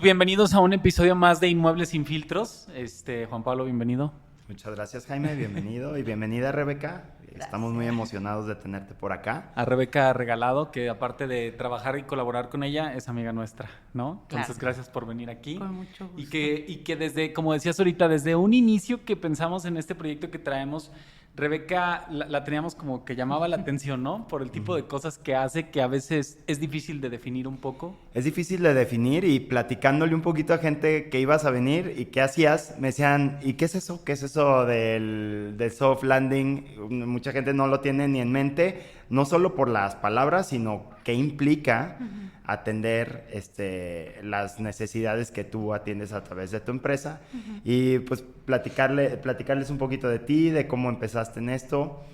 bienvenidos a un episodio más de Inmuebles sin filtros. Juan Pablo, bienvenido. Muchas gracias, Jaime, bienvenido y bienvenida, Rebeca. Gracias. Estamos muy emocionados de tenerte por acá. A Rebeca Regalado, que aparte de trabajar y colaborar con ella, es amiga nuestra, ¿no? Entonces, Claro. gracias por venir aquí. Con mucho gusto. Y que desde, como decías ahorita, desde un inicio que pensamos en este proyecto que traemos, Rebeca la teníamos como que llamaba la atención, ¿no? Por el tipo de cosas que hace, que a veces es difícil de definir un poco. Es difícil de definir y platicándole un poquito a gente que ibas a venir y qué hacías, me decían, ¿y qué es eso? ¿Qué es eso del soft landing? Mucha gente no lo tiene ni en mente, no solo por las palabras, sino qué implica atender las necesidades que tú atiendes a través de tu empresa. Y pues platicarles un poquito de ti, de cómo empezaste en esto.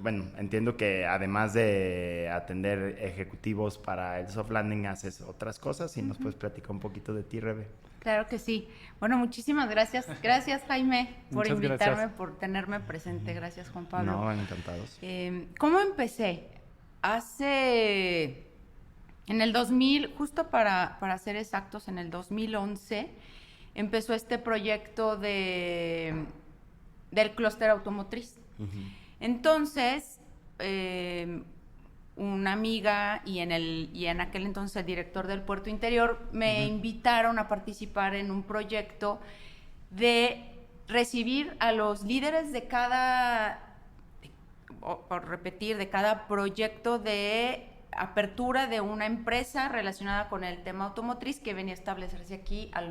Bueno, entiendo que además de atender ejecutivos para el soft landing haces otras cosas y nos puedes platicar un poquito de ti, Rebe. Claro que sí. Bueno, muchísimas gracias. Gracias, Jaime, por Muchas invitarme, gracias. por tenerme presente. Gracias, Juan Pablo. No, encantados. ¿Cómo empecé? En el 2000, justo para ser exactos, en el 2011, empezó este proyecto del clúster automotriz. Entonces, una amiga y en aquel entonces el director del Puerto Interior me invitaron a participar en un proyecto de recibir a los líderes de cada proyecto de apertura de una empresa relacionada con el tema automotriz que venía a establecerse aquí a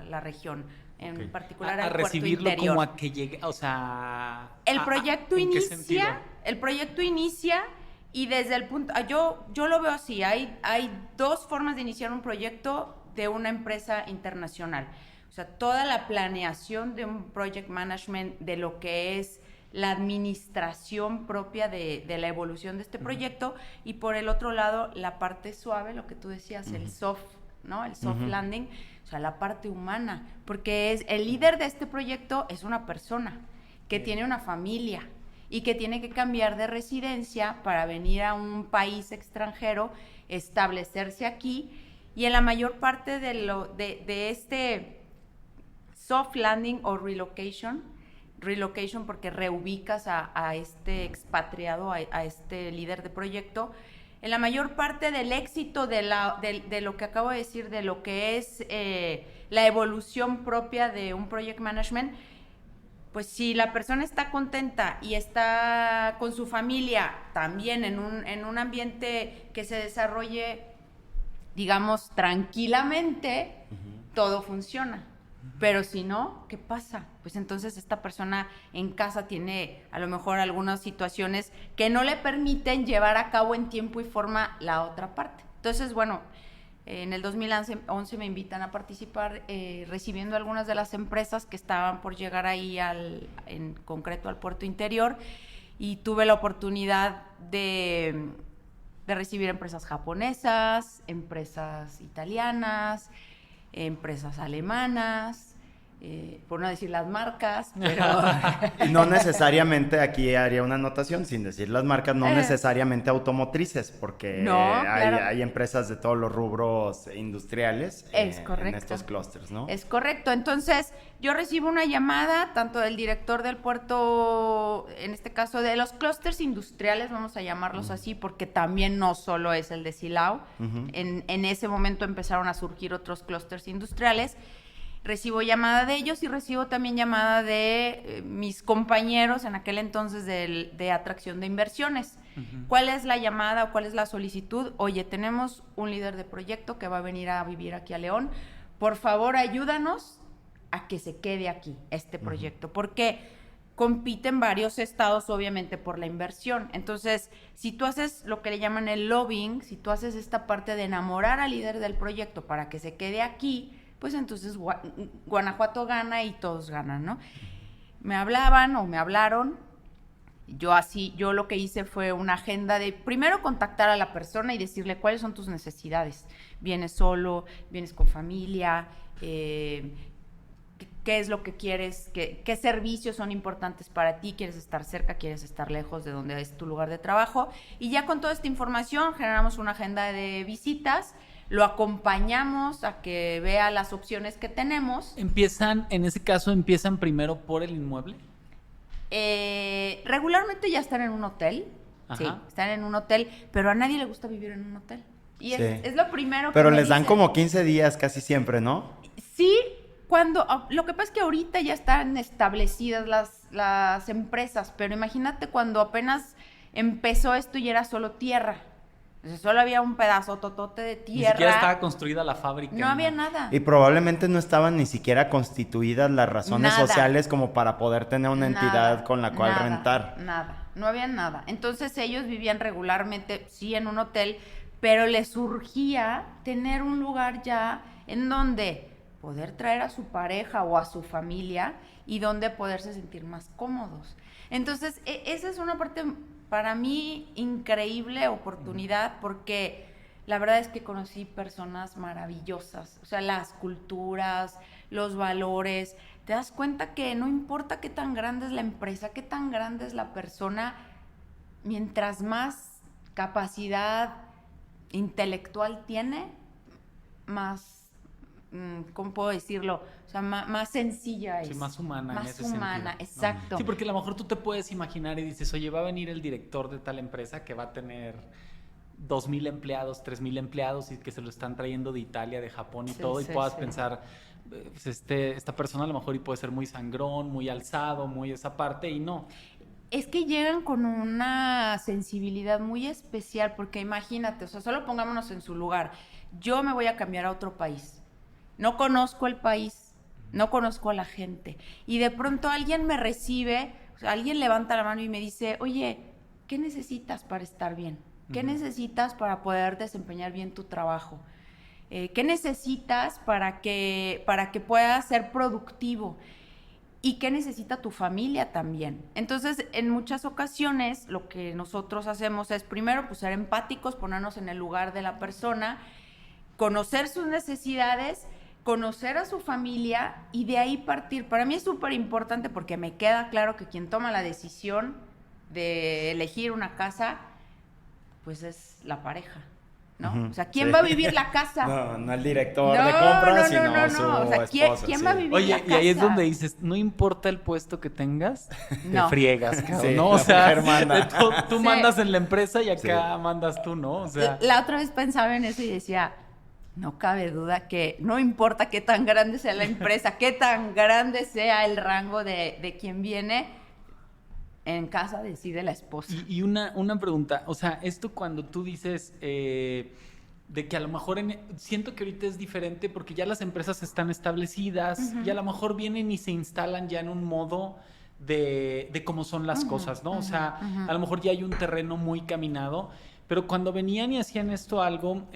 la región, en particular al Puerto recibirlo Interior. como a que llegue, o sea... El proyecto ¿en qué sentido? inicia y desde el punto, yo lo veo así, hay dos formas de iniciar un proyecto de una empresa internacional. O sea, toda la planeación de un project management, de lo que es la administración propia de la evolución de este proyecto, y por el otro lado, la parte suave, lo que tú decías, el soft, ¿no? El soft landing, o sea, la parte humana, porque el líder de este proyecto es una persona que tiene una familia y que tiene que cambiar de residencia para venir a un país extranjero, establecerse aquí, y en la mayor parte de este soft landing o relocation porque reubicas a este expatriado, a este líder de proyecto, en la mayor parte del éxito de lo que acabo de decir, de lo que es la evolución propia de un project management, pues si la persona está contenta y está con su familia también en un ambiente que se desarrolle, digamos, tranquilamente, todo funciona. Pero si no, ¿qué pasa? Pues entonces esta persona en casa tiene a lo mejor algunas situaciones que no le permiten llevar a cabo en tiempo y forma la otra parte. Entonces, bueno, en el 2011 me invitan a participar recibiendo algunas de las empresas que estaban por llegar ahí en concreto al Puerto Interior, y tuve la oportunidad de recibir empresas japonesas, empresas italianas, empresas alemanas, por no decir las marcas, pero... Y no necesariamente, aquí haría una anotación, sin decir las marcas, no necesariamente automotrices, porque No, claro. hay empresas de todos los rubros industriales Es correcto. en estos clústeres, ¿no? Es correcto. Entonces, yo recibo una llamada, tanto del director del puerto, en este caso de los clústeres industriales, vamos a llamarlos así, porque también no solo es el de Silao. En ese momento empezaron a surgir otros clústeres industriales. Recibo llamada de ellos y recibo también llamada de mis compañeros en aquel entonces de atracción de inversiones. ¿Cuál es la llamada o cuál es la solicitud? Oye, tenemos un líder de proyecto que va a venir a vivir aquí a León. Por favor, ayúdanos a que se quede aquí este proyecto, porque compiten varios estados, obviamente, por la inversión. Entonces, si tú haces lo que le llaman el lobbying, si tú haces esta parte de enamorar al líder del proyecto para que se quede aquí, pues entonces Guanajuato gana y todos ganan, ¿no? Me hablaron. Yo lo que hice fue una agenda de primero contactar a la persona y decirle cuáles son tus necesidades. ¿Vienes solo? ¿Vienes con familia? ¿Qué es lo que quieres? ¿Qué servicios son importantes para ti? ¿Quieres estar cerca? ¿Quieres estar lejos de donde es tu lugar de trabajo? Y ya con toda esta información generamos una agenda de visitas lo acompañamos a que vea las opciones que tenemos. En ese caso, empiezan primero por el inmueble. Regularmente ya están en un hotel. Ajá. Sí, están en un hotel, pero a nadie le gusta vivir en un hotel. Y Sí. es lo primero que Pero me les dan dicen. como 15 días casi siempre, ¿no? Sí, lo que pasa es que ahorita ya están establecidas las empresas, pero imagínate cuando apenas empezó esto y era solo tierra. O sea, solo había un pedazo totote de tierra. Ni siquiera estaba construida la fábrica. No había nada. Y probablemente no estaban ni siquiera constituidas las razones Nada. sociales como para poder tener una Nada, entidad con la cual nada, rentar. Nada, no había nada. Entonces ellos vivían regularmente, sí, en un hotel, pero les surgía tener un lugar ya en donde poder traer a su pareja o a su familia y donde poderse sentir más cómodos. Entonces, esa es una parte para mí increíble oportunidad, porque la verdad es que conocí personas maravillosas, o sea, las culturas, los valores. Te das cuenta que no importa qué tan grande es la empresa, qué tan grande es la persona, mientras más capacidad intelectual tiene, más, ¿cómo puedo decirlo? O sea, más sencilla es. Sí, más humana en Más ese humana, sentido, ¿no? exacto. Sí, porque a lo mejor tú te puedes imaginar y dices, oye, va a venir el director de tal empresa que va a tener 2,000 empleados, 3,000 empleados y que se lo están trayendo de Italia, de Japón y Sí, todo, y sí, puedas sí. pensar, pues esta persona a lo mejor y puede ser muy sangrón, muy alzado, muy esa parte, y no. Es que llegan con una sensibilidad muy especial, porque imagínate, o sea, solo pongámonos en su lugar. Yo me voy a cambiar a otro país. No conozco el país, no conozco a la gente. Y de pronto alguien me recibe, o sea, alguien levanta la mano y me dice, oye, ¿qué necesitas para estar bien? ¿Qué necesitas para poder desempeñar bien tu trabajo? ¿Qué necesitas para que puedas ser productivo? ¿Y qué necesita tu familia también? Entonces, en muchas ocasiones, lo que nosotros hacemos es, primero, pues ser empáticos, ponernos en el lugar de la persona, conocer sus necesidades, conocer a su familia y de ahí partir. Para mí es súper importante porque me queda claro que quien toma la decisión de elegir una casa, pues es la pareja, ¿no? Ujú, O sea, ¿quién sí. va a vivir la casa? No el director de compras, sino su O sea, esposa. ¿quién va a sí. vivir Oye, la y ahí es casa? donde dices, no importa el puesto que tengas, No. te friegas, cabrón, Sí, ¿no? O la sea, mujer manda. tú Sí. mandas en la empresa y acá Sí. mandas tú, ¿no? O sea, La otra vez pensaba en eso y decía, no cabe duda que no importa qué tan grande sea la empresa, qué tan grande sea el rango de quien viene, en casa decide la esposa. y una pregunta, o sea, esto cuando tú dices de que a lo mejor siento que ahorita es diferente porque ya las empresas están establecidas y a lo mejor vienen y se instalan ya en un modo de cómo son las cosas, ¿no? O sea, a lo mejor ya hay un terreno muy caminado, pero cuando venían y hacían esto algo,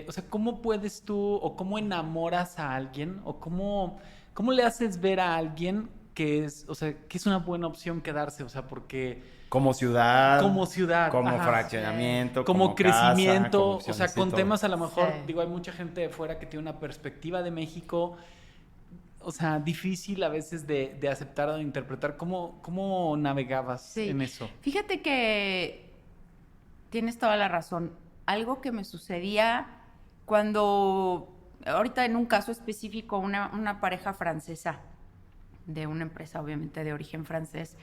o sea, ¿cómo puedes tú o cómo enamoras a alguien o cómo le haces ver a alguien que es, o sea, que es una buena opción quedarse? O sea, porque Como ciudad. como ciudad, Como ajá, fraccionamiento. como crecimiento, como o sea, opciones y con todo. temas a lo mejor, Sí. digo, hay mucha gente de fuera que tiene una perspectiva de México, o sea, difícil a veces de aceptar o de interpretar. ¿Cómo navegabas Sí. en eso? Fíjate que tienes toda la razón. Algo que me sucedía cuando, ahorita en un caso específico, una pareja francesa, de una empresa obviamente de origen francés,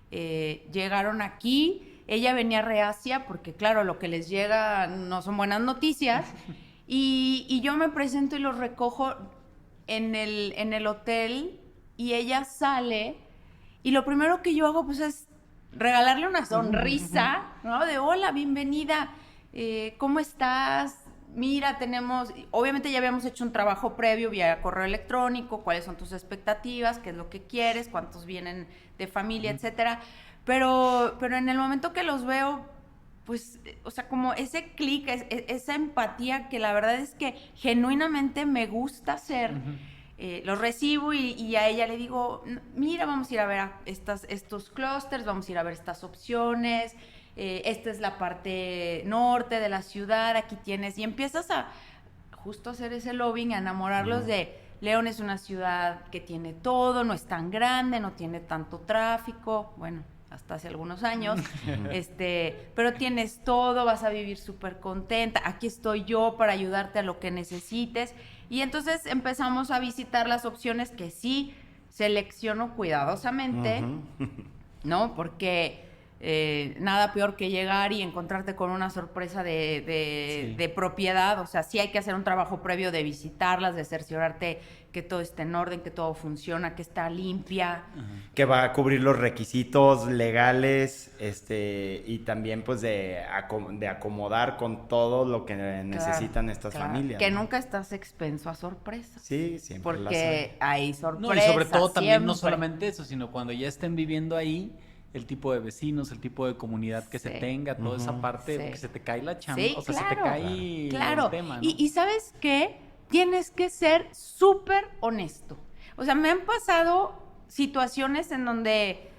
llegaron aquí, ella venía reacia porque claro, lo que les llega no son buenas noticias, y yo me presento y los recojo en el hotel y ella sale y lo primero que yo hago pues es regalarle una sonrisa, ¿no? De hola, bienvenida, ¿cómo estás? Mira, obviamente ya habíamos hecho un trabajo previo vía correo electrónico, cuáles son tus expectativas, qué es lo que quieres, cuántos vienen de familia, etcétera. Pero en el momento que los veo, pues, o sea, como ese clic, esa empatía que la verdad es que genuinamente me gusta hacer. Los recibo y a ella le digo, mira, vamos a ir a ver estos clústeres, vamos a ir a ver estas opciones, esta es la parte norte de la ciudad, aquí tienes, y empiezas a justo hacer ese lobbying, a enamorarlos de León. Es una ciudad que tiene todo, no es tan grande, no tiene tanto tráfico, bueno, hasta hace algunos años, pero tienes todo, vas a vivir súper contenta, aquí estoy yo para ayudarte a lo que necesites. Y entonces empezamos a visitar las opciones que sí selecciono cuidadosamente, ¿no? Porque nada peor que llegar y encontrarte con una sorpresa de propiedad. O sea, sí hay que hacer un trabajo previo de visitarlas, de cerciorarte que todo esté en orden, que todo funciona, que está limpia. Que va a cubrir los requisitos legales, y también pues de acomodar con todo lo que necesitan estas familias. Que ¿no? nunca estás expenso a sorpresas. Sí, siempre porque hay sorpresas. No, y sobre todo también siempre. no solamente eso, sino cuando ya estén viviendo ahí, el tipo de vecinos, el tipo de comunidad que se tenga, toda esa parte, que se te cae la chamba, Sí, o sea, claro, se te cae el tema, ¿no? Y ¿sabes qué? Tienes que ser súper honesto. O sea, me han pasado situaciones en donde,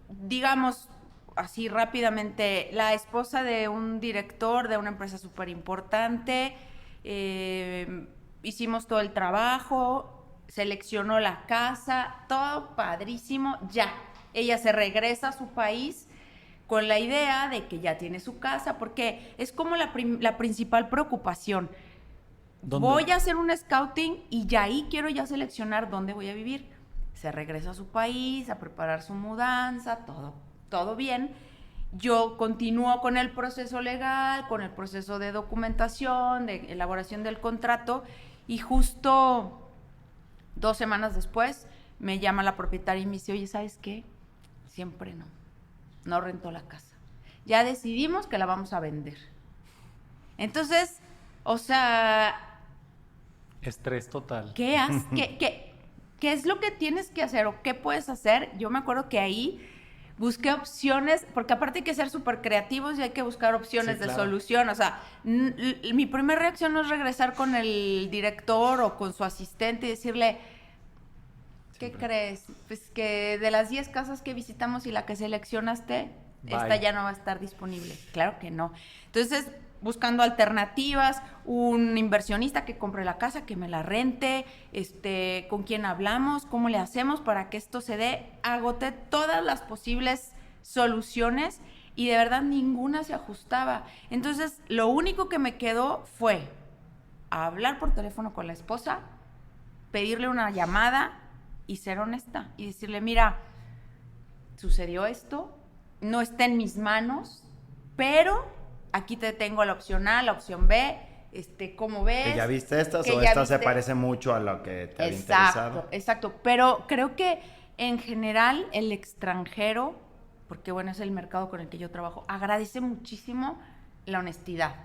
digamos, así rápidamente, la esposa de un director de una empresa súper importante, hicimos todo el trabajo, seleccionó la casa, todo padrísimo, ya. Ella se regresa a su país con la idea de que ya tiene su casa, porque es como la principal preocupación. ¿Dónde? Voy a hacer un scouting y ya ahí quiero ya seleccionar dónde voy a vivir. Se regresa a su país, a preparar su mudanza, todo bien. Yo continúo con el proceso legal, con el proceso de documentación, de elaboración del contrato, y justo 2 semanas después me llama la propietaria y me dice, oye, ¿sabes qué? Siempre no rentó la casa. Ya decidimos que la vamos a vender. Entonces, o sea... Estrés total. ¿Qué es lo que tienes que hacer o qué puedes hacer? Yo me acuerdo que ahí busqué opciones, porque aparte hay que ser súper creativos y hay que buscar opciones de solución. O sea, mi primera reacción no es regresar con el director o con su asistente y decirle... ¿Qué crees? Pues que de las 10 casas que visitamos y la que seleccionaste, esta ya no va a estar disponible. Claro que no. Entonces, buscando alternativas, un inversionista que compre la casa, que me la rente, con quién hablamos, cómo le hacemos para que esto se dé. Agoté todas las posibles soluciones y de verdad ninguna se ajustaba. Entonces, lo único que me quedó fue hablar por teléfono con la esposa, pedirle una llamada y ser honesta y decirle, mira, sucedió esto, no está en mis manos, pero aquí te tengo la opción A, la opción B, ¿cómo ves? ¿Que ya viste estas o esta se parece mucho a lo que te había interesado? Exacto, pero creo que en general el extranjero, porque bueno, es el mercado con el que yo trabajo, agradece muchísimo la honestidad.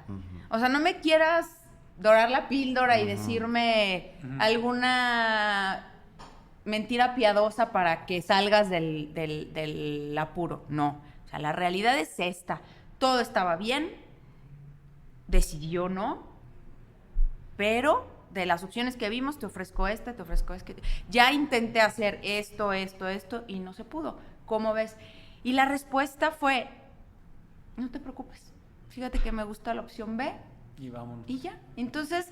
O sea, no me quieras dorar la píldora y decirme alguna mentira piadosa para que salgas del apuro. No, o sea, la realidad es esta. Todo estaba bien, decidió no, pero de las opciones que vimos te ofrezco esta, te ofrezco esta. Ya intenté hacer esto y no se pudo. ¿Cómo ves? Y la respuesta fue, no te preocupes, fíjate que me gusta la opción B. Y vámonos. Y ya, entonces...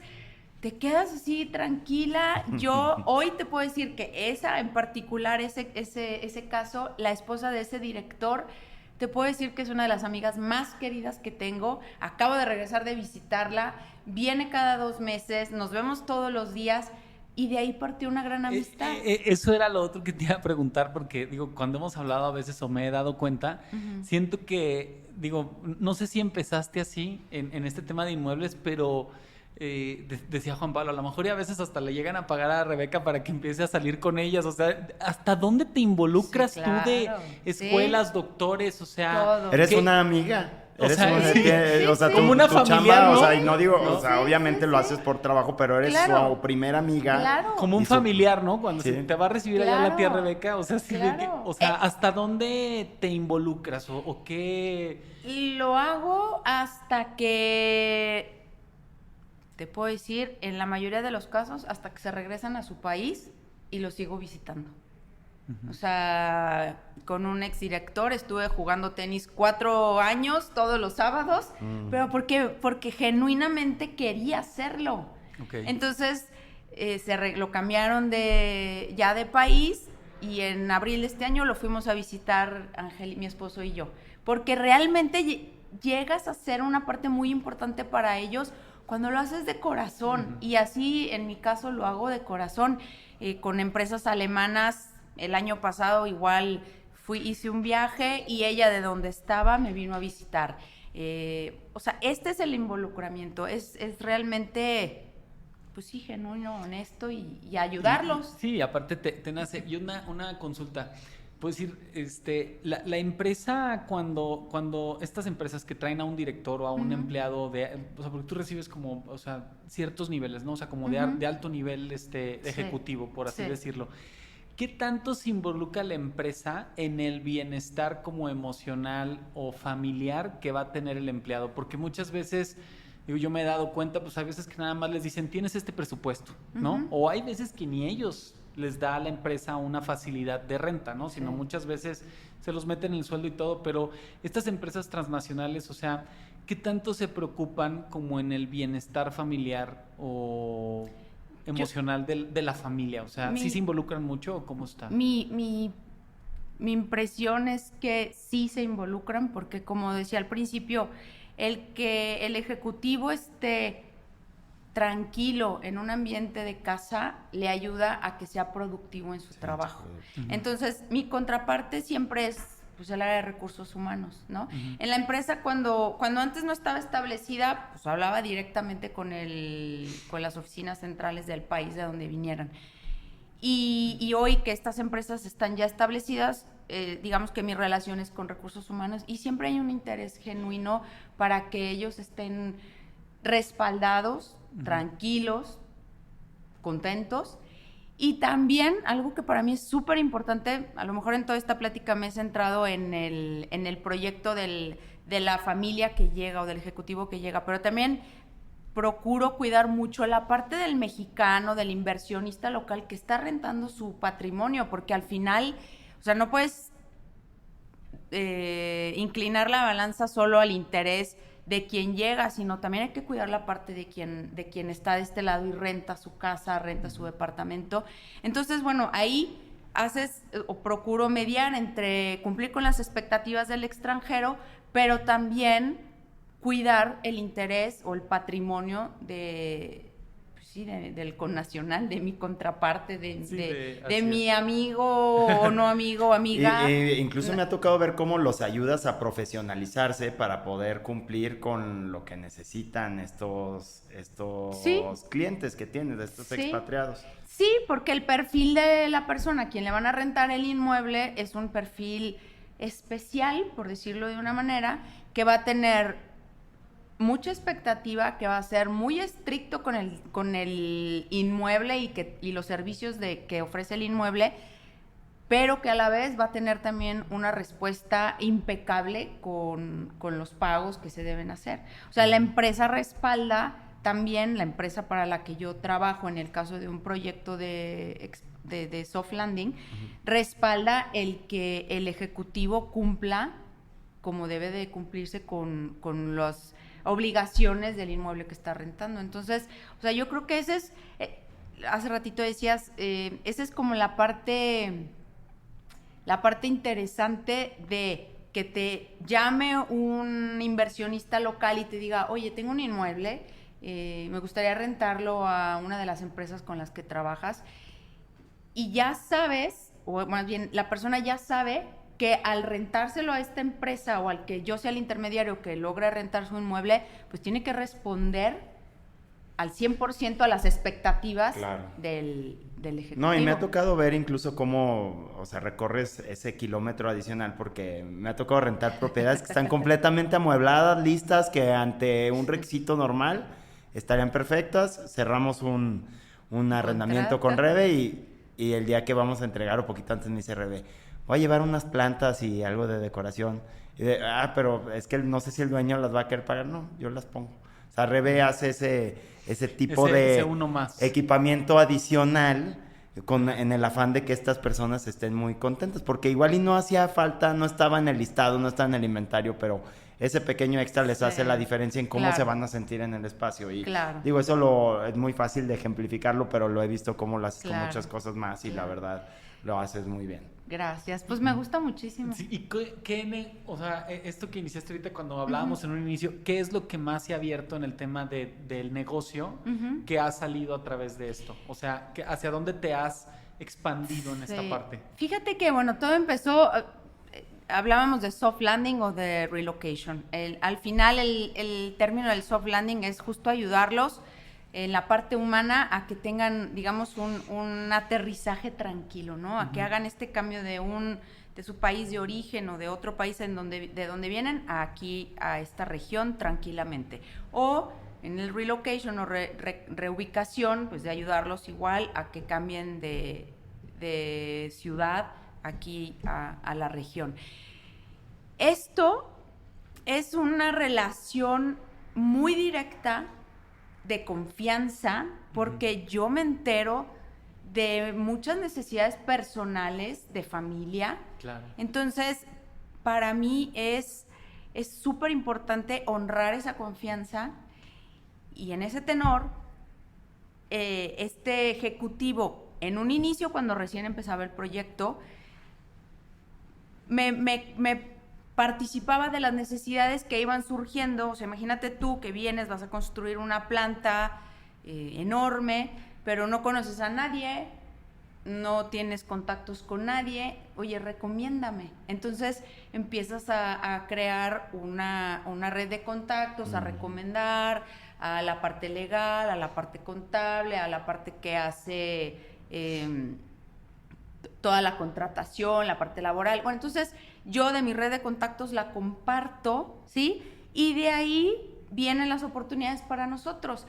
te quedas así tranquila. Yo hoy te puedo decir que esa en particular, ese caso, la esposa de ese director, te puedo decir que es una de las amigas más queridas que tengo. Acabo de regresar de visitarla, viene cada 2 meses, nos vemos todos los días y de ahí partió una gran amistad. Eso era lo otro que te iba a preguntar, porque digo, cuando hemos hablado a veces o me he dado cuenta, siento que, digo, no sé si empezaste así en este tema de inmuebles, pero... decía Juan Pablo, a lo mejor y a veces hasta le llegan a pagar a Rebeca para que empiece a salir con ellas, o sea, ¿hasta dónde te involucras tú de escuelas, doctores? O sea, todo. Eres una amiga. O sea, tu, como una tu familiar, chamba, ¿no? O sea, y no digo, ¿no? o sea, obviamente lo haces por trabajo, pero eres su primera amiga. Claro. Como un familiar, ¿no? Cuando te va a recibir allá la tía Claro. Rebeca, o sea, sí, o sea, ¿hasta dónde te involucras o qué? Lo hago hasta que... te puedo decir, en la mayoría de los casos, hasta que se regresan a su país y los sigo visitando. O sea, con un exdirector estuve jugando tenis 4 años, todos los sábados, pero porque genuinamente quería hacerlo. Okay. Entonces, lo cambiaron de país y en abril de este año lo fuimos a visitar Ángel, mi esposo y yo, porque realmente llegas a ser una parte muy importante para ellos cuando lo haces de corazón, y así en mi caso lo hago de corazón, con empresas alemanas. El año pasado igual hice un viaje y ella de donde estaba me vino a visitar. O sea, este es el involucramiento, es realmente, pues sí, genuino, honesto y ayudarlos. Sí, aparte te nace. Y una consulta. Puedo decir, la empresa, cuando estas empresas que traen a un director o a un empleado o sea, porque tú recibes como, o sea, ciertos niveles, ¿no? O sea, como de alto nivel ejecutivo, por así decirlo. ¿Qué tanto se involucra la empresa en el bienestar como emocional o familiar que va a tener el empleado? Porque muchas veces, yo me he dado cuenta, pues hay veces que nada más les dicen, tienes este presupuesto, ¿no? O hay veces que ni ellos les da a la empresa una facilidad de renta, ¿no? Sino muchas veces se los meten en el sueldo y todo, pero estas empresas transnacionales, o sea, ¿qué tanto se preocupan como en el bienestar familiar o emocional de la familia? O sea, ¿sí se involucran mucho o cómo está? Mi impresión es que sí se involucran, porque como decía al principio, el que el ejecutivo esté tranquilo en un ambiente de casa le ayuda a que sea productivo en su trabajo. Entonces, mi contraparte siempre es, pues, el área de recursos humanos, ¿no? En la empresa, cuando antes no estaba establecida, pues hablaba directamente con las oficinas centrales del país de donde vinieran. Y hoy que estas empresas están ya establecidas, digamos que mi relación es con recursos humanos, y siempre hay un interés genuino para que ellos estén respaldados, tranquilos, contentos. Y también algo que para mí es súper importante, a lo mejor en toda esta plática me he centrado en el proyecto de la familia que llega o del ejecutivo que llega, pero también procuro cuidar mucho la parte del mexicano, del inversionista local que está rentando su patrimonio, porque al final, o sea, no puedes inclinar la balanza solo al interés de quien llega, sino también hay que cuidar la parte de quien está de este lado y renta su casa, renta su departamento. Entonces, bueno, ahí procuro mediar entre cumplir con las expectativas del extranjero, pero también cuidar el interés o el patrimonio del connacional, de mi contraparte, de mi amigo o no amigo o amiga. Incluso me ha tocado ver cómo los ayudas a profesionalizarse para poder cumplir con lo que necesitan estos clientes que tienes, estos expatriados. Sí, porque el perfil de la persona a quien le van a rentar el inmueble es un perfil especial, por decirlo de una manera, que va a tener mucha expectativa, que va a ser muy estricto con el inmueble y los servicios que ofrece el inmueble, pero que a la vez va a tener también una respuesta impecable con los pagos que se deben hacer. O sea, la empresa respalda también, la empresa para la que yo trabajo, en el caso de un proyecto de soft landing, respalda el que el ejecutivo cumpla como debe de cumplirse con las obligaciones del inmueble que está rentando. Entonces, o sea, yo creo que ese es, hace ratito decías, esa es como la parte interesante de que te llame un inversionista local y te diga, oye, tengo un inmueble, me gustaría rentarlo a una de las empresas con las que trabajas, y ya sabes, o más bien la persona ya sabe que al rentárselo a esta empresa o al que yo sea el intermediario que logre rentar su inmueble, pues tiene que responder al 100% a las expectativas del ejecutivo. No, y me ha tocado ver incluso cómo, o sea, recorres ese kilómetro adicional, porque me ha tocado rentar propiedades que están completamente amuebladas, listas, que ante un requisito normal estarían perfectas. Cerramos un arrendamiento con Rebe y el día que vamos a entregar, o poquito antes, me dice Rebe, voy a llevar unas plantas y algo de decoración. Pero es que no sé si el dueño las va a querer pagar. No, yo las pongo. O sea, Rebe hace ese tipo de uno más. Equipamiento adicional en el afán de que estas personas estén muy contentas. Porque igual y no hacía falta, no estaba en el listado, no estaba en el inventario, pero ese pequeño extra les hace la diferencia en cómo Claro. se van a sentir en el espacio. Y Claro. digo, eso es muy fácil de ejemplificarlo, pero lo he visto cómo lo haces con Claro. muchas cosas más y la Claro. verdad lo haces muy bien. Gracias. Pues me gusta muchísimo. Sí, y o sea, esto que iniciaste ahorita cuando hablábamos en un inicio, ¿qué es lo que más se ha abierto en el tema del negocio Ujú. que ha salido a través de esto? O sea, ¿hacia dónde te has expandido en esta Sí. parte? Fíjate que, bueno, todo empezó, hablábamos de soft landing o de relocation. Al final, el término del soft landing es justo ayudarlos en la parte humana a que tengan, digamos, un aterrizaje tranquilo, ¿no? A que hagan este cambio de su país de origen o de otro país de donde vienen a aquí, a esta región, tranquilamente. O en el relocation o reubicación, pues de ayudarlos igual a que cambien de ciudad aquí a la región. Esto es una relación muy directa de confianza, porque yo me entero de muchas necesidades personales de familia. Claro. Entonces, para mí es súper importante honrar esa confianza, y en ese tenor, este ejecutivo, en un inicio, cuando recién empezaba el proyecto, me participaba de las necesidades que iban surgiendo. O sea, imagínate tú que vienes, vas a construir una planta enorme, pero no conoces a nadie, no tienes contactos con nadie. Oye, recomiéndame. Entonces empiezas a crear una red de contactos, a recomendar a la parte legal, a la parte contable, a la parte que hace toda la contratación, la parte laboral. Bueno, entonces yo de mi red de contactos la comparto, ¿sí? Y de ahí vienen las oportunidades para nosotros.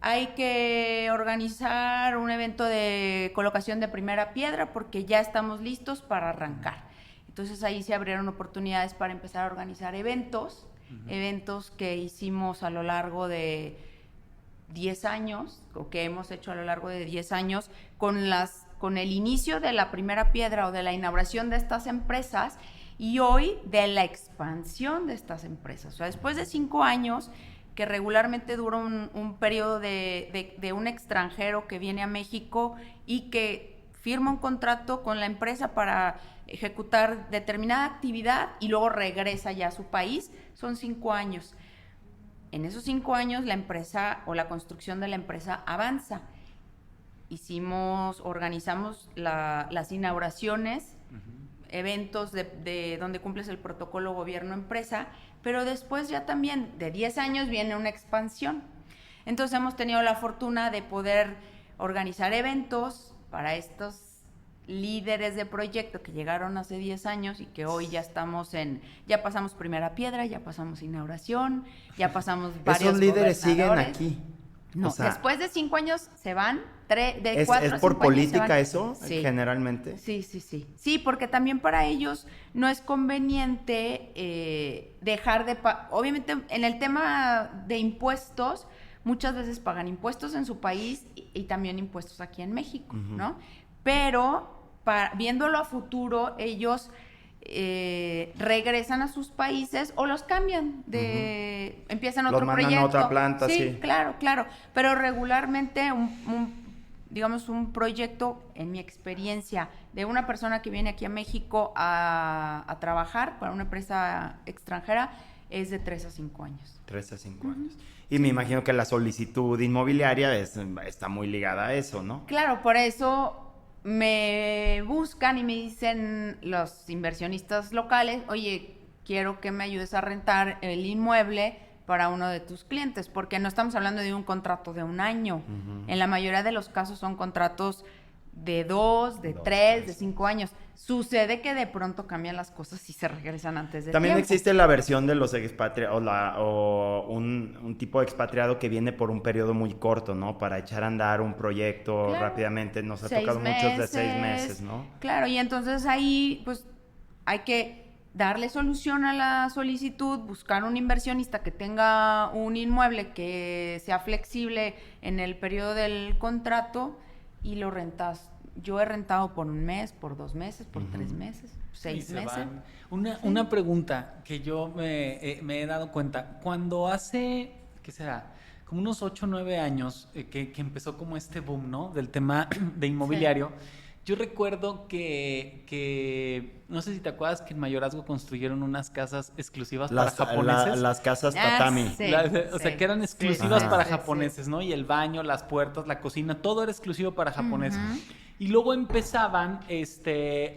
Hay que organizar un evento de colocación de primera piedra porque ya estamos listos para arrancar. Entonces ahí se abrieron oportunidades para empezar a organizar eventos, eventos que hicimos a lo largo de 10 años, o que hemos hecho a lo largo de 10 años, con el inicio de la primera piedra o de la inauguración de estas empresas, y hoy de la expansión de estas empresas. O sea, después de 5 años, que regularmente dura un periodo de un extranjero que viene a México y que firma un contrato con la empresa para ejecutar determinada actividad y luego regresa ya a su país, son 5 años. En esos 5 años la empresa o la construcción de la empresa avanza. Organizamos las inauguraciones, eventos de donde cumples el protocolo gobierno-empresa, pero después ya también de 10 años viene una expansión. Entonces hemos tenido la fortuna de poder organizar eventos para estos líderes de proyecto que llegaron hace 10 años y que hoy ya ya pasamos primera piedra, ya pasamos inauguración, ya pasamos varios Esos líderes siguen gobernadores. aquí. No, O sea, después de 5 años se van, de ¿Es 4 a 5 por años se política van. eso, Sí. generalmente? Sí. Sí, porque también para ellos no es conveniente dejar de... Obviamente, en el tema de impuestos, muchas veces pagan impuestos en su país y también impuestos aquí en México, ¿no? Pero, viéndolo a futuro, ellos regresan a sus países o los cambian, empiezan otro mandan a proyecto. otra planta, sí. Claro. Pero regularmente digamos, un proyecto, en mi experiencia, de una persona que viene aquí a México a trabajar para una empresa extranjera, es de 3 a 5 años. 3 a 5 años. Y me imagino que la solicitud inmobiliaria está muy ligada a eso, ¿no? Claro, por eso me buscan y me dicen los inversionistas locales, oye, quiero que me ayudes a rentar el inmueble para uno de tus clientes, porque no estamos hablando de un contrato de 1 año. En la mayoría de los casos son contratos de 2, de 3, de 5 años. Sucede que de pronto cambian las cosas y se regresan antes de También tiempo. existe la versión de los expatriados o un tipo de expatriado que viene por un periodo muy corto, ¿no? Para echar a andar un proyecto Claro. rápidamente. Nos ha 6 tocado muchos de 6 meses, meses, ¿no? Claro, y entonces ahí pues hay que darle solución a la solicitud, buscar un inversionista que tenga un inmueble que sea flexible en el periodo del contrato y lo rentas yo he rentado por 1 mes, por 2 meses, por 3 meses, Y 6 se meses. van. Una pregunta que yo me he dado cuenta. Cuando hace, ¿qué será? Como unos 8 o 9 años que empezó como este boom, ¿no? Del tema de inmobiliario. Yo recuerdo que, no sé si te acuerdas que en Mayorazgo construyeron unas casas exclusivas para japoneses. Las casas tatami. Sí, O sea, que eran exclusivas sí, para sí, japoneses, ¿no? Y el baño, las puertas, la cocina, todo era exclusivo para japoneses. Ujú. Y luego empezaban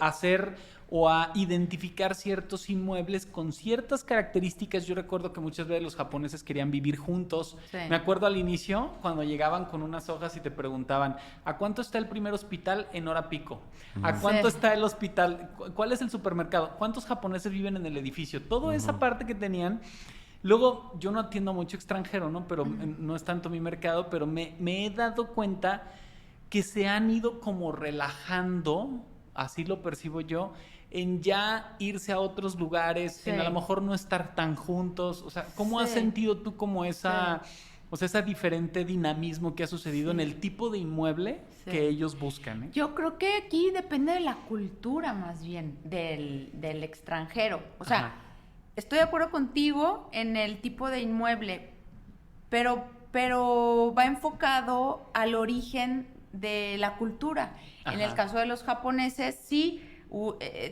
a hacer o a identificar ciertos inmuebles con ciertas características. Yo recuerdo que muchas veces los japoneses querían vivir juntos. Sí. Me acuerdo al inicio, cuando llegaban con unas hojas y te preguntaban, ¿a cuánto está el primer hospital en hora pico? ¿A cuánto Sí. está el hospital? ¿Cuál es el supermercado? ¿Cuántos japoneses viven en el edificio? Toda esa parte que tenían. Luego, yo no atiendo a mucho extranjero, ¿no? Pero no es tanto mi mercado, pero me he dado cuenta que se han ido como relajando, así lo percibo yo, en ya irse a otros lugares, Sí. en a lo mejor no estar tan juntos. O sea, ¿cómo has Sí. sentido tú como esa, o sea, ese diferente dinamismo que ha sucedido en el tipo de inmueble Sí. que ellos buscan? Yo creo que aquí depende de la cultura más bien del extranjero. O sea, Ajá. estoy de acuerdo contigo en el tipo de inmueble, pero va enfocado al origen de la cultura. En el Ajá. caso de los japoneses, sí,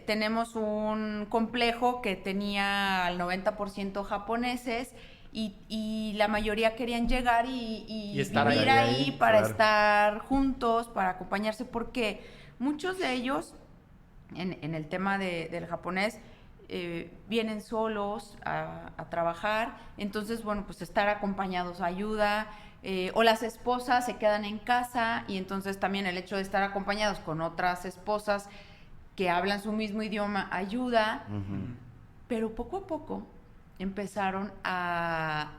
tenemos un complejo que tenía al 90% japoneses y la mayoría querían llegar y estar vivir ahí, ahí para claro. estar juntos, para acompañarse, porque muchos de ellos, en el tema del japonés, vienen solos a trabajar, entonces, bueno, pues estar acompañados ayuda, o las esposas se quedan en casa y entonces también el hecho de estar acompañados con otras esposas que hablan su mismo idioma ayuda, pero poco a poco empezaron a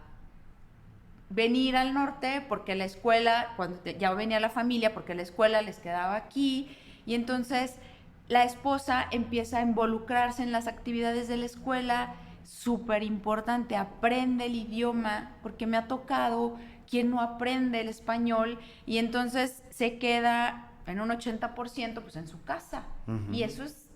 venir al norte porque la escuela, ya venía la familia, porque la escuela les quedaba aquí, y entonces la esposa empieza a involucrarse en las actividades de la escuela, súper importante, aprende el idioma, porque me ha tocado quien no aprende el español, y entonces se queda en un 80% pues en su casa, y eso es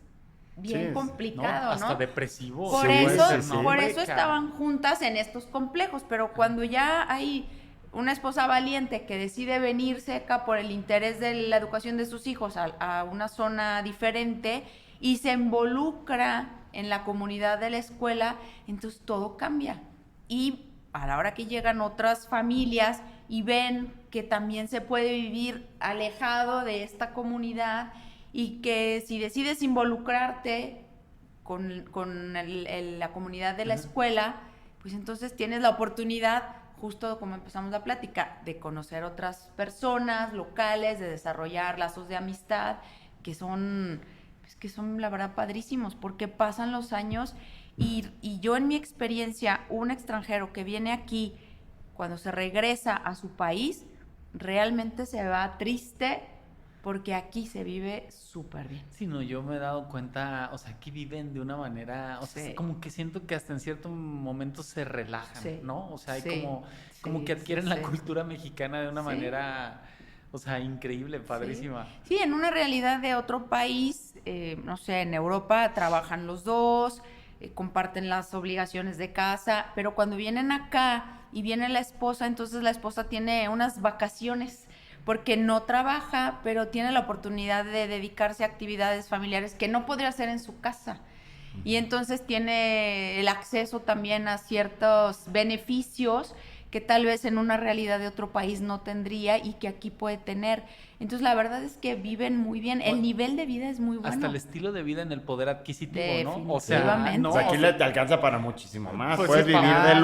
bien Sí, complicado, ¿no? Hasta depresivo. Por Sí, eso, sí, sí. por eso Hombre, estaban juntas en estos complejos, pero cuando ya hay una esposa valiente que decide venirse acá por el interés de la educación de sus hijos a una zona diferente y se involucra en la comunidad de la escuela, entonces todo cambia. Y a la hora que llegan otras familias y ven que también se puede vivir alejado de esta comunidad y que si decides involucrarte con la comunidad de la escuela, pues entonces tienes la oportunidad, justo como empezamos la plática, de conocer otras personas locales, de desarrollar lazos de amistad que son la verdad padrísimos, porque pasan los años y yo en mi experiencia, un extranjero que viene aquí, cuando se regresa a su país, realmente se va triste porque aquí se vive súper bien. Sí, no, yo me he dado cuenta, o sea, aquí viven de una manera, o sea, Sí. es como que siento que hasta en cierto momento se relajan, Sí. ¿no? O sea, hay Sí. como Sí, que adquieren sí, la sí. cultura mexicana de una Sí. manera, o sea, increíble, padrísima. Sí, en una realidad de otro país, no sé, en Europa trabajan los dos, comparten las obligaciones de casa, pero cuando vienen acá y viene la esposa, entonces la esposa tiene unas vacaciones porque no trabaja, pero tiene la oportunidad de dedicarse a actividades familiares que no podría hacer en su casa. Y entonces tiene el acceso también a ciertos beneficios que tal vez en una realidad de otro país no tendría y que aquí puede tener. Entonces la verdad es que viven muy bien, el nivel de vida es muy bueno. Hasta el estilo de vida en el poder adquisitivo, ¿no? O sea, Definitivamente. no, O sea, aquí o sea, te alcanza para muchísimo más. Pues Puedes sí, vivir para- de de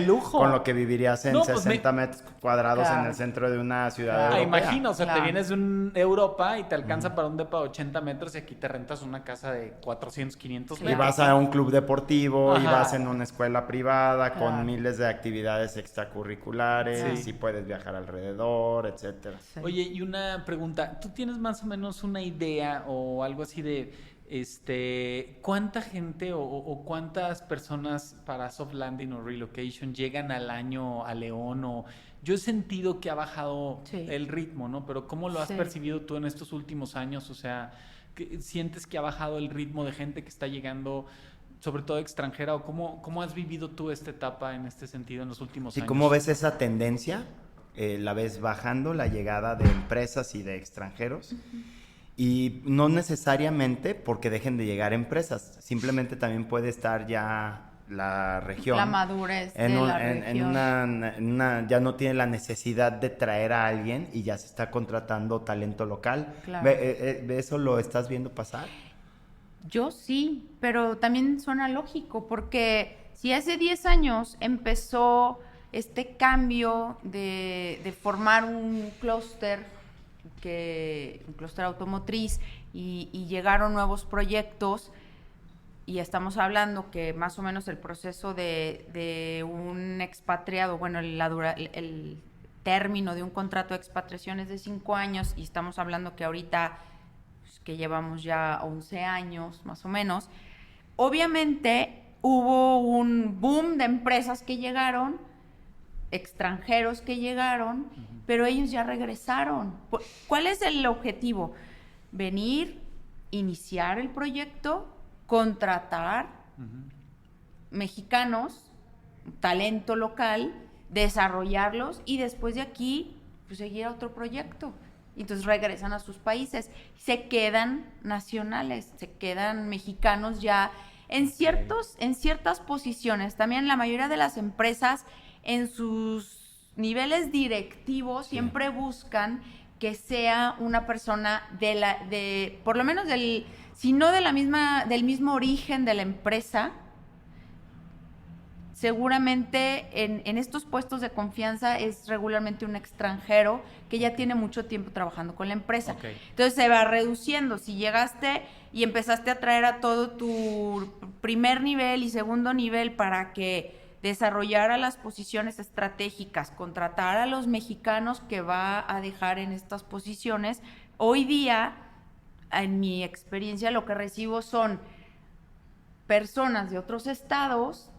lujo. con lo que vivirías en No, pues 60 metros cuadrados en Claro. el centro de una ciudad Claro. Ah, europea. imagina, o sea, Claro. te vienes de Europa y te alcanza para un depa de 80 metros y aquí te rentas una casa de 400, 500 Y metros. vas a un club deportivo, y Ajá. vas en una escuela privada Claro. con miles de actividades extracurriculares, Sí. y puedes viajar alrededor, etcétera. Sí. Oye, y una pregunta, ¿tú tienes más o menos una idea o algo así de ¿cuánta gente o cuántas personas para soft landing o relocation llegan al año a León? Yo he sentido que ha bajado el ritmo, ¿no? Pero ¿cómo lo has percibido tú en estos últimos años? O sea, ¿sientes que ha bajado el ritmo de gente que está llegando, sobre todo extranjera? ¿O cómo has vivido tú esta etapa en este sentido en los últimos años? ¿Y cómo ves esa tendencia? ¿La ves bajando la llegada de empresas y de extranjeros? Y no necesariamente porque dejen de llegar empresas, simplemente también puede estar ya la región. La madurez de la región. Ya no tiene la necesidad de traer a alguien y ya se está contratando talento local. Claro. ¿Eso lo estás viendo pasar? Yo sí, pero también suena lógico, porque si hace 10 años empezó este cambio de formar un clúster automotriz y llegaron nuevos proyectos, y estamos hablando que más o menos el proceso de un expatriado, bueno, el término de un contrato de expatriación es de 5 años, y estamos hablando que ahorita pues, que llevamos ya 11 años más o menos. Obviamente hubo un boom de empresas que llegaron, extranjeros que llegaron, pero ellos ya regresaron. ¿Cuál es el objetivo? Venir, iniciar el proyecto, contratar mexicanos, talento local, desarrollarlos y después de aquí pues, seguir a otro proyecto. Entonces regresan a sus países, se quedan nacionales, se quedan mexicanos ya en ciertas posiciones. También la mayoría de las empresas en sus niveles directivos siempre buscan que sea una persona por lo menos si no del mismo origen de la empresa. Seguramente en estos puestos de confianza es regularmente un extranjero que ya tiene mucho tiempo trabajando con la empresa. Okay. Entonces se va reduciendo. Si llegaste y empezaste a traer a todo tu primer nivel y segundo nivel para que desarrollara las posiciones estratégicas, contratar a los mexicanos que va a dejar en estas posiciones, hoy día, en mi experiencia, lo que recibo son personas de otros estados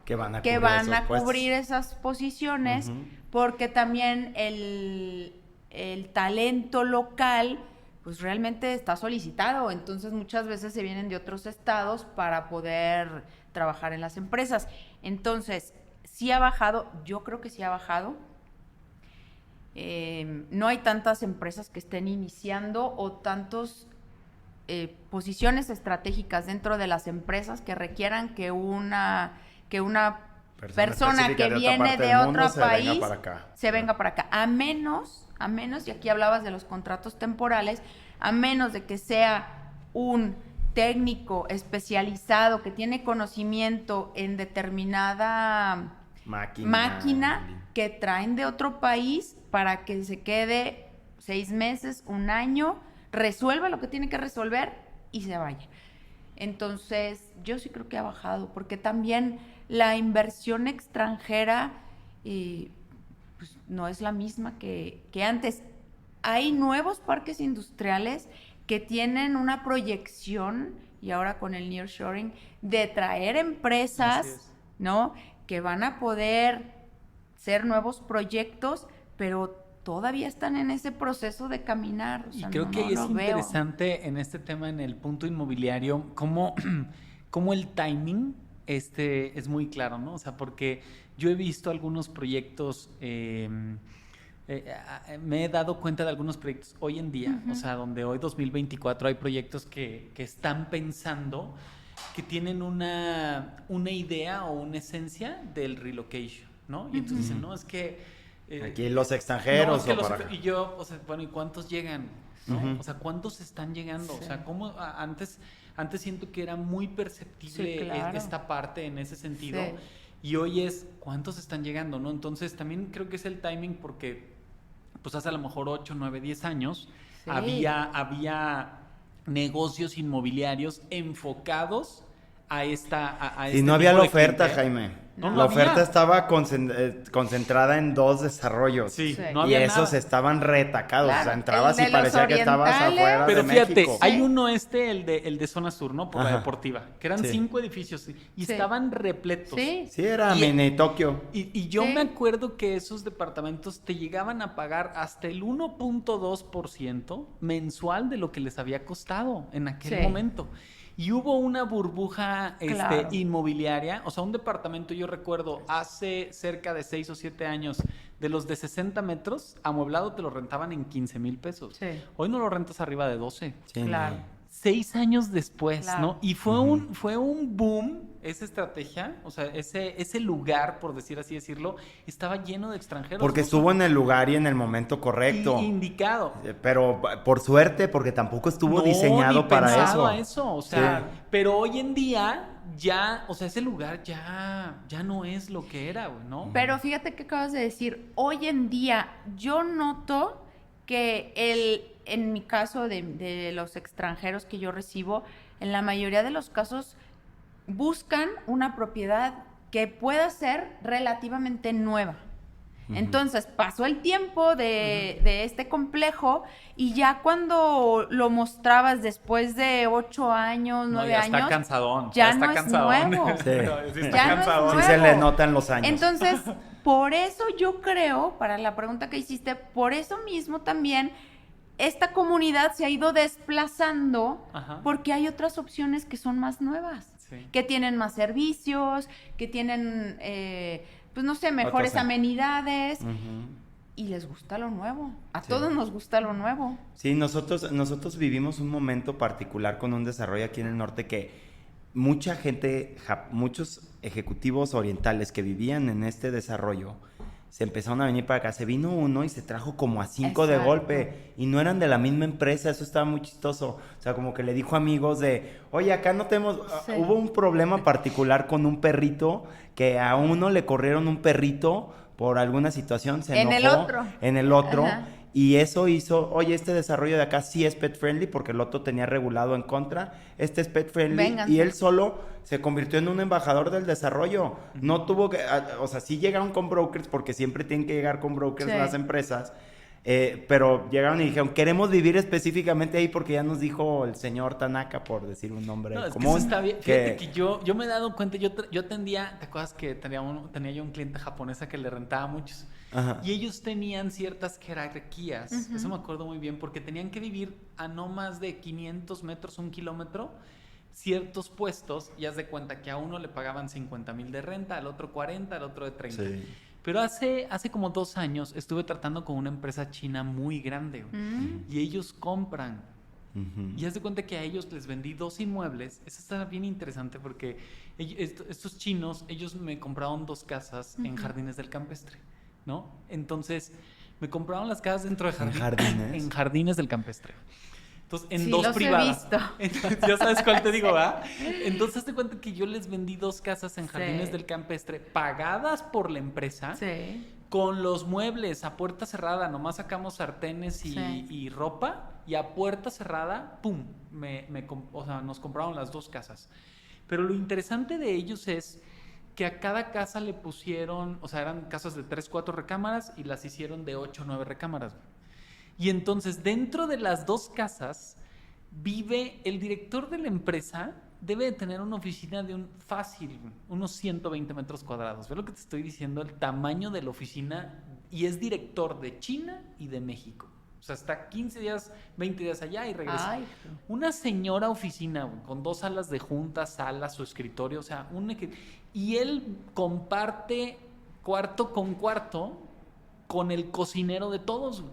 que van a cubrir esas posiciones, porque también el talento local pues realmente está solicitado, entonces muchas veces se vienen de otros estados para poder trabajar en las empresas. Entonces, sí ha bajado, yo creo que sí ha bajado. No hay tantas empresas que estén iniciando o tantas posiciones estratégicas dentro de las empresas que requieran que una persona que viene de otro país se venga para acá. A menos, y aquí hablabas de los contratos temporales, a menos de que sea un técnico especializado que tiene conocimiento en determinada máquina que traen de otro país para que se quede 6 meses, 1 año, resuelva lo que tiene que resolver y se vaya. Entonces, yo sí creo que ha bajado, porque también la inversión extranjera pues, no es la misma que antes. Hay nuevos parques industriales que tienen una proyección, y ahora con el nearshoring, de traer empresas, ¿no?, que van a poder ser nuevos proyectos, pero todavía están en ese proceso de caminar. O sea, y creo que es interesante en este tema, en el punto inmobiliario, cómo el timing es muy claro, ¿no? O sea, porque yo he visto algunos proyectos, me he dado cuenta de algunos proyectos hoy en día, o sea, donde hoy 2024 hay proyectos que están pensando, que tienen una idea o una esencia del relocation, ¿no? Y entonces dicen, no, es que aquí los extranjeros y yo, o sea, bueno, ¿y cuántos llegan? ¿No? O sea, ¿cuántos están llegando? Sí. O sea, ¿cómo antes siento que era muy perceptible esta parte en ese sentido? Sí. Y hoy es, ¿cuántos están llegando? ¿No? Entonces, también creo que es el timing, porque pues hace a lo mejor 8, 9, 10 años había negocios inmobiliarios enfocados a esta y no había la oferta, Jaime. No, La había. oferta estaba concentrada en 2 desarrollos. Sí, Sí. no y había esos nada. estaban retacados. Claro, O sea, entrabas el de y parecía los que estabas orientales. afuera Pero de fíjate, México. hay uno el de zona sur, ¿no? Por la Ajá. deportiva, que eran Sí. 5 edificios y Sí. estaban repletos. Sí. Sí, era Y- mini Tokio. Y yo Sí. me acuerdo que esos departamentos te llegaban a pagar hasta el 1.2% mensual de lo que les había costado en aquel Sí. momento. Y hubo una burbuja Claro. inmobiliaria, o sea, un departamento, yo recuerdo, hace cerca de 6 o 7 años, de los de 60 metros, amueblado te lo rentaban en 15,000 pesos. Sí. Hoy no lo rentas arriba de 12. Sí, Claro. no. 6 años después, Claro. ¿no? Y fue un boom esa estrategia, o sea, ese lugar, por decir así decirlo, estaba lleno de extranjeros. Porque ¿no? estuvo en el lugar y en el momento correcto. Indicado. Pero por suerte, porque tampoco estuvo No, diseñado ni para pensado eso. a eso, o sea, Sí. pero hoy en día ya, o sea, ese lugar ya no es lo que era, güey, ¿no? Pero fíjate que acabas de decir, hoy en día yo noto que en mi caso de los extranjeros que yo recibo, en la mayoría de los casos buscan una propiedad que pueda ser relativamente nueva. Entonces pasó el tiempo de este complejo y ya cuando lo mostrabas después de 8 años, 9 ya años, está cansadón, ya está no es cansadón. nuevo. Sí. Sí está Ya no es cansadón. Sí nuevo. se le notan los años. Entonces, por eso yo creo, para la pregunta que hiciste, por eso mismo también esta comunidad se ha ido desplazando Ajá. porque hay otras opciones que son más nuevas, Sí. que tienen más servicios, que tienen, pues no sé, mejores Otras, amenidades Ujú. y les gusta lo nuevo. A Sí. todos nos gusta lo nuevo. Sí, nosotros vivimos un momento particular con un desarrollo aquí en el norte que mucha gente, muchos ejecutivos orientales que vivían en este desarrollo, se empezaron a venir para acá. Se vino uno y se trajo como a 5 de Exacto. golpe. Y no eran de la misma empresa. Eso estaba muy chistoso. O sea, como que le dijo a amigos de, oye, acá no tenemos... Sí. Hubo un problema particular con un perrito, que a uno le corrieron un perrito por alguna situación. Se En el enojó otro. En el otro. Ajá. Y eso hizo, oye, este desarrollo de acá sí es pet friendly porque el otro tenía regulado en contra. Este es pet friendly. Vénganse. Y él solo se convirtió en un embajador del desarrollo. No tuvo que, o sea, sí llegaron con brokers porque siempre tienen que llegar con brokers Sí. las empresas. Pero llegaron y dijeron, queremos vivir específicamente ahí porque ya nos dijo el señor Tanaka, por decir un nombre No, es que común. eso está bien. Fíjate que yo me he dado cuenta, yo atendía, ¿te acuerdas que tenía yo un cliente japonesa que le rentaba a muchos? Ajá. Y ellos tenían ciertas jerarquías, eso me acuerdo muy bien, porque tenían que vivir a no más de 500 metros, 1 kilómetro, ciertos puestos, y haz de cuenta que a uno le pagaban 50,000 de renta, al otro 40, al otro de 30. Sí. Pero hace como 2 años estuve tratando con una empresa china muy grande, güey, y ellos compran. Ujú. Y haz de cuenta que a ellos les vendí 2 inmuebles. Eso está bien interesante porque estos chinos, ellos me compraron 2 casas en Jardines del Campestre, ¿no? Entonces, me compraron las casas dentro de Jardines? En Jardines del Campestre. Entonces, en Sí, 2 los he privadas. visto. Entonces, ya sabes cuál te digo, ¿verdad? Entonces, te cuenta que yo les vendí 2 casas en Sí. Jardines del Campestre pagadas por la empresa. Sí. Con los muebles a puerta cerrada, nomás sacamos sartenes Sí. y ropa, y a puerta cerrada, ¡pum! O sea, nos compraron las 2 casas. Pero lo interesante de ellos es que a cada casa le pusieron, o sea, eran casas de 3, 4 recámaras y las hicieron de 8, 9 recámaras. Y entonces, dentro de las 2 casas, vive el director de la empresa. Debe de tener una oficina de unos 120 metros cuadrados. ¿Ves lo que te estoy diciendo? El tamaño de la oficina. Y es director de China y de México. O sea, está 15 días, 20 días allá y regresa. Ay. Una señora oficina, güey, con 2 salas de juntas, sala, su escritorio, o sea, y él comparte cuarto con el cocinero de todos, güey.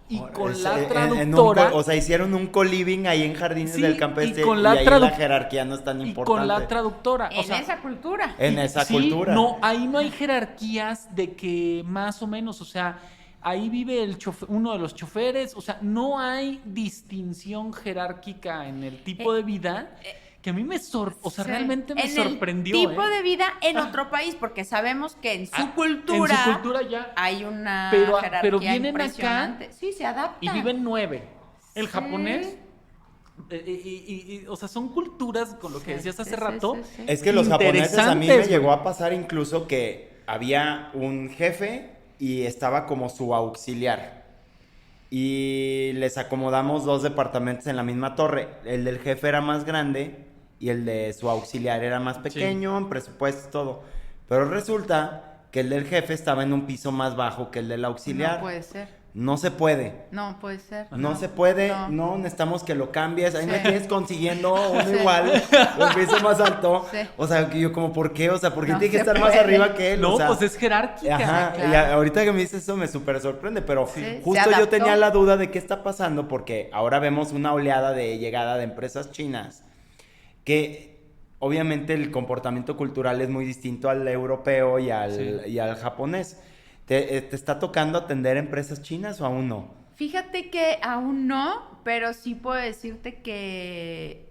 Y con la traductora. O sea, hicieron un co-living ahí en Jardines Sí, del Campestre y con y la ahí la jerarquía no es tan y importante. con la traductora. O En sea, esa cultura. En esa sí, cultura. No, ahí no hay jerarquías de que más o menos, o sea, ahí vive uno de los choferes, o sea, no hay distinción jerárquica en el tipo de vida que a mí Sí. realmente me En sorprendió. el tipo de vida en otro país, porque sabemos que en su cultura, En su cultura ya. hay una Pero jerarquía vienen acá impresionante. Sí, se adapta. Y viven 9. El Sí. japonés o sea, son culturas, con lo que decías hace rato. Sí. Es que los japoneses a mí me Interesantes, llegó güey. a pasar incluso que había un jefe y estaba como su auxiliar. Y les acomodamos 2 departamentos en la misma torre. El del jefe era más grande y el de su auxiliar era más pequeño, en presupuesto y todo. Pero resulta que el del jefe estaba en un piso más bajo que el del auxiliar. No puede ser. No se puede. No puede ser. No se puede, No. no, necesitamos que lo cambies. Ahí Sí. me tienes consiguiendo uno Sí. igual, un piso más alto. Sí. O sea, que yo como, ¿por qué? O sea, ¿por qué No tiene que se estar más puede. arriba que él? No, O sea, pues es jerárquica. ajá, claro. y ahorita que me dices eso me súper sorprende, pero Sí, se justo yo adaptó. tenía la duda de qué está pasando porque ahora vemos una oleada de llegada de empresas chinas que obviamente el comportamiento cultural es muy distinto al europeo y al japonés. ¿Te está tocando atender empresas chinas o aún no? Fíjate que aún no, pero sí puedo decirte que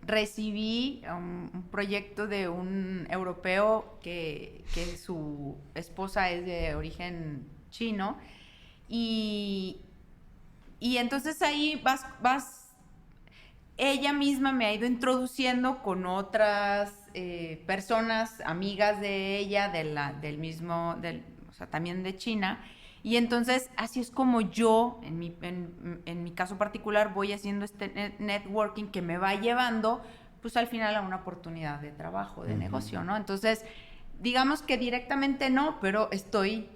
recibí un proyecto de un europeo que su esposa es de origen chino y entonces ahí vas, ella misma me ha ido introduciendo con otras personas, amigas de ella, o sea, también de China. Y entonces, así es como yo, en mi caso particular, voy haciendo este networking que me va llevando, pues al final a una oportunidad de trabajo, de negocio, ¿no? Entonces, digamos que directamente no, pero estoy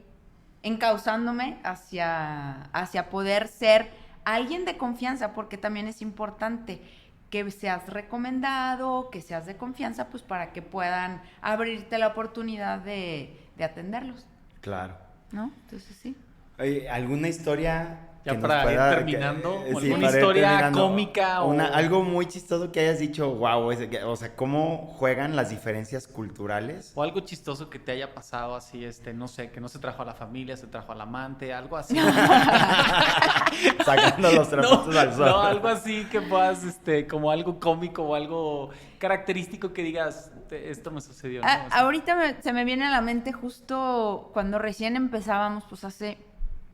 encauzándome hacia poder ser alguien de confianza, porque también es importante que seas recomendado, que seas de confianza, pues para que puedan abrirte la oportunidad de atenderlos, Claro. ¿no? Entonces sí. Oye, ¿alguna historia Ya que nos para ir pueda- terminando, que- o sí, alguna para ir historia terminando, cómica o... algo muy chistoso que hayas dicho, wow, o sea, ¿cómo juegan las diferencias culturales? O algo chistoso que te haya pasado así, no sé, que no se trajo a la familia, se trajo al amante, algo así. Sacando los trapitos al sol. No, algo así que puedas, como algo cómico o algo característico que digas, esto me sucedió, ¿no? Así. Ahorita se me viene a la mente justo cuando recién empezábamos, pues hace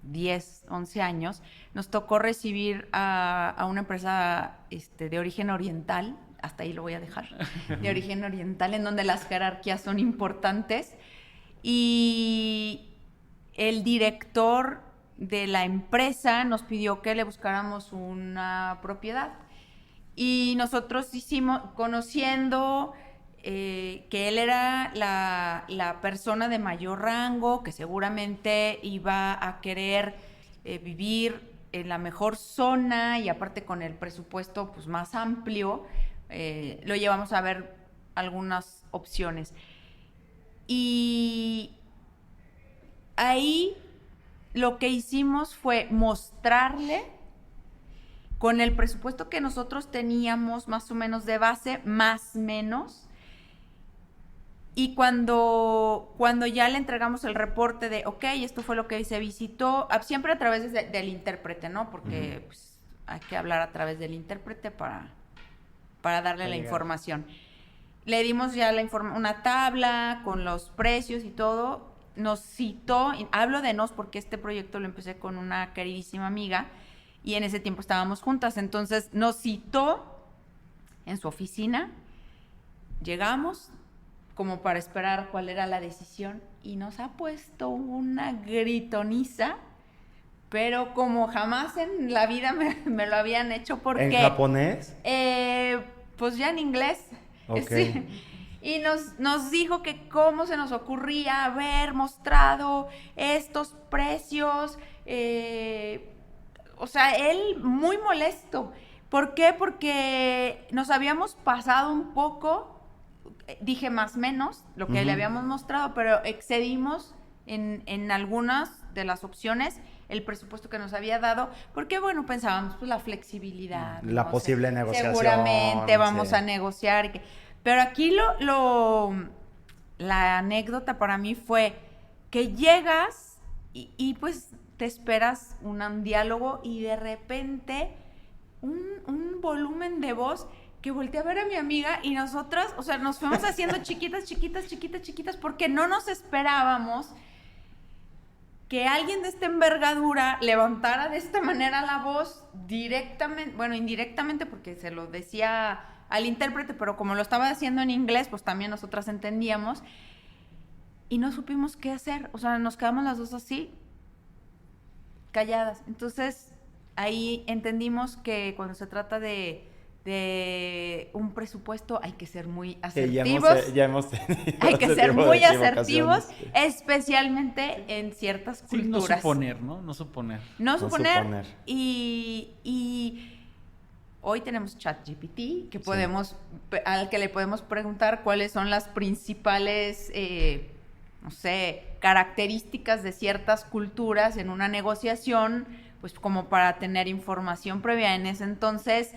10, 11 años, nos tocó recibir a una empresa de origen oriental, hasta ahí lo voy a dejar, de origen oriental, en donde las jerarquías son importantes, y el director de la empresa nos pidió que le buscáramos una propiedad. Y nosotros hicimos, conociendo que él era la persona de mayor rango, que seguramente iba a querer vivir en la mejor zona y aparte con el presupuesto pues, más amplio, lo llevamos a ver algunas opciones. Y ahí lo que hicimos fue mostrarle con el presupuesto que nosotros teníamos más o menos de base, más o menos, y cuando ya le entregamos el reporte de, ok, esto fue lo que se visitó, siempre a través del intérprete, ¿no? Porque pues, hay que hablar a través del intérprete para darle la información. Le dimos ya una tabla con los precios y todo, nos citó, hablo de nos porque este proyecto lo empecé con una queridísima amiga, y en ese tiempo estábamos juntas, entonces nos citó en su oficina, llegamos como para esperar cuál era la decisión y nos ha puesto una gritoniza, pero como jamás en la vida me lo habían hecho porque... ¿En japonés? Pues ya en inglés. Ok. Sí. Y nos dijo que cómo se nos ocurría haber mostrado estos precios, o sea, él muy molesto. ¿Por qué? Porque nos habíamos pasado un poco, dije más o menos, lo que le habíamos mostrado, pero excedimos en algunas de las opciones el presupuesto que nos había dado, porque bueno, pensábamos, pues la flexibilidad. La ¿no? posible negociación. Seguramente vamos sí. a negociar. Pero aquí la anécdota para mí fue que llegas y pues te esperas un diálogo y de repente un volumen de voz que volteé a ver a mi amiga y nosotras, o sea, nos fuimos haciendo chiquitas porque no nos esperábamos que alguien de esta envergadura levantara de esta manera la voz directamente, bueno, indirectamente, porque se lo decía al intérprete, pero como lo estaba haciendo en inglés, pues también nosotras entendíamos, y no supimos qué hacer, o sea, nos quedamos las dos así, calladas. Entonces, ahí entendimos que cuando se trata de un presupuesto hay que ser muy asertivos. Ya hemos tenido hay que ese ser tipo de muy asertivos, equivocaciones. especialmente en ciertas Sí, no culturas. suponer, ¿no? No suponer. No suponer. suponer. Y hoy tenemos ChatGPT, que podemos, al que le podemos preguntar cuáles son las principales, no sé, características de ciertas culturas en una negociación, pues como para tener información previa. En ese entonces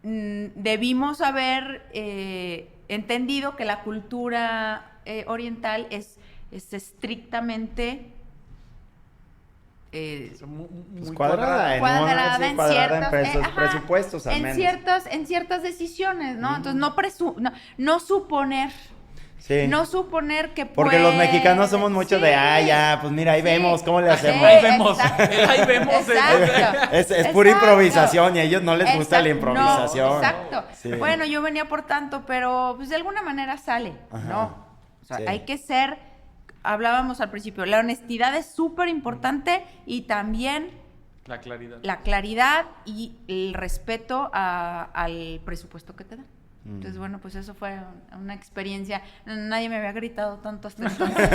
debimos haber entendido que la cultura oriental es estrictamente Muy cuadrada en presupuestos al menos. en ciertas decisiones, ¿no? Entonces no suponer. Sí. No suponer que Porque los mexicanos somos mucho de, ya, pues mira, ahí vemos cómo le hacemos. Ahí vemos, exacto. ahí vemos. Exacto. Es pura improvisación y a ellos no les gusta la Exacto. improvisación. No, exacto. Sí. Bueno, yo venía por tanto, pero pues de alguna manera sale, Ajá. ¿no? O sea, Sí. hay que ser, hablábamos al principio, la honestidad es súper importante y también La claridad. la claridad y el respeto al presupuesto que te dan. Entonces, bueno, pues eso fue una experiencia. Nadie me había gritado tanto hasta entonces.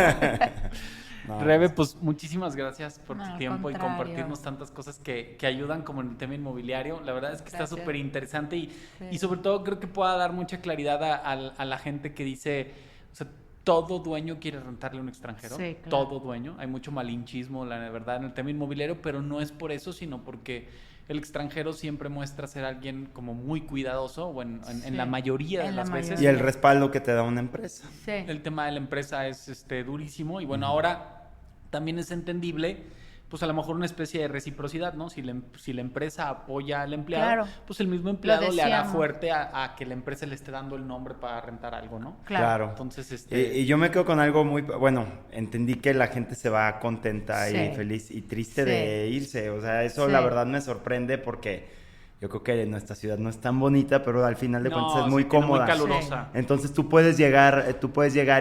No, Rebe, pues muchísimas gracias por No, tu al tiempo y contrario. compartirnos tantas cosas que ayudan como en el tema inmobiliario. La verdad es que está Gracias. súper interesante y Sí. sobre todo creo que pueda dar mucha claridad a la gente que dice, o sea, todo dueño quiere rentarle a un extranjero. Sí, claro. Todo dueño. Hay mucho malinchismo, la verdad, en el tema inmobiliario, pero no es por eso, sino porque el extranjero siempre muestra ser alguien como muy cuidadoso, o en Sí. la mayoría de En la las veces. Y el respaldo que te da una empresa. Sí. El tema de la empresa es durísimo y bueno, ahora también es entendible, pues a lo mejor una especie de reciprocidad, ¿no? Si la empresa apoya al empleado, Claro. pues el mismo empleado le hará decíamos. fuerte a que la empresa le esté dando el nombre para rentar algo, ¿no? Claro. Entonces, Y yo me quedo con algo muy, bueno, entendí que la gente se va contenta Sí. y feliz y triste Sí. de irse. O sea, eso Sí. la verdad me sorprende porque yo creo que nuestra ciudad no es tan bonita, pero al final de cuentas es muy sí, tiene cómoda. muy calurosa. Entonces tú puedes llegar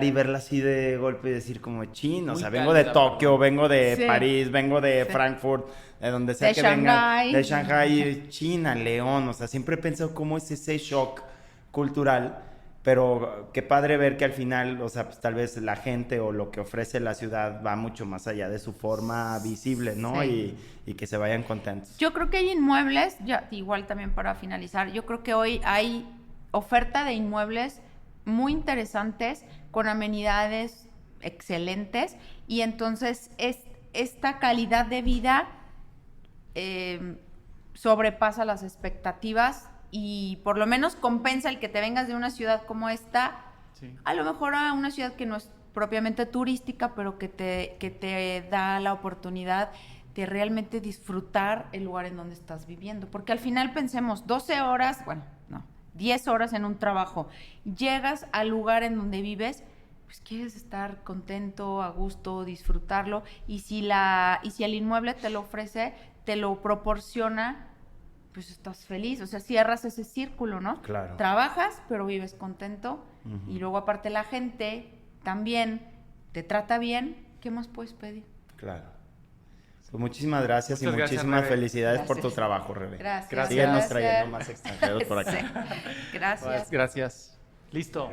y verla así de golpe y decir como chin, o Muy sea, vengo de cálida, Tokio, perdón. vengo de Sí. París, vengo de Sí. Frankfurt, de donde sea De que vengan, Shanghái. de Shanghái, China, León, o sea, siempre he pensado cómo es ese shock cultural, pero qué padre ver que al final, o sea, pues tal vez la gente o lo que ofrece la ciudad va mucho más allá de su forma visible, ¿no? Sí. Y que se vayan contentos. Yo creo que hay inmuebles, ya igual también para finalizar, yo creo que hoy hay oferta de inmuebles muy interesantes, con amenidades excelentes, y entonces esta calidad de vida sobrepasa las expectativas y por lo menos compensa el que te vengas de una ciudad como esta, Sí. a lo mejor a una ciudad que no es propiamente turística, pero que te da la oportunidad de realmente disfrutar el lugar en donde estás viviendo. Porque al final pensemos, 12 horas, bueno, no, 10 horas en un trabajo, llegas al lugar en donde vives, pues quieres estar contento, a gusto, disfrutarlo, y si el inmueble te lo ofrece, te lo proporciona, pues estás feliz, o sea, cierras ese círculo, ¿no? Claro. Trabajas, pero vives contento, Ujú. y luego aparte la gente también te trata bien, ¿qué más puedes pedir? Claro. Pues muchísimas gracias y Muchas gracias, muchísimas Rebe. felicidades por tu Gracias. trabajo, Rebe. Gracias. Síguenos Gracias. trayendo más extranjeros por acá. Sí. Gracias. Gracias. Listo.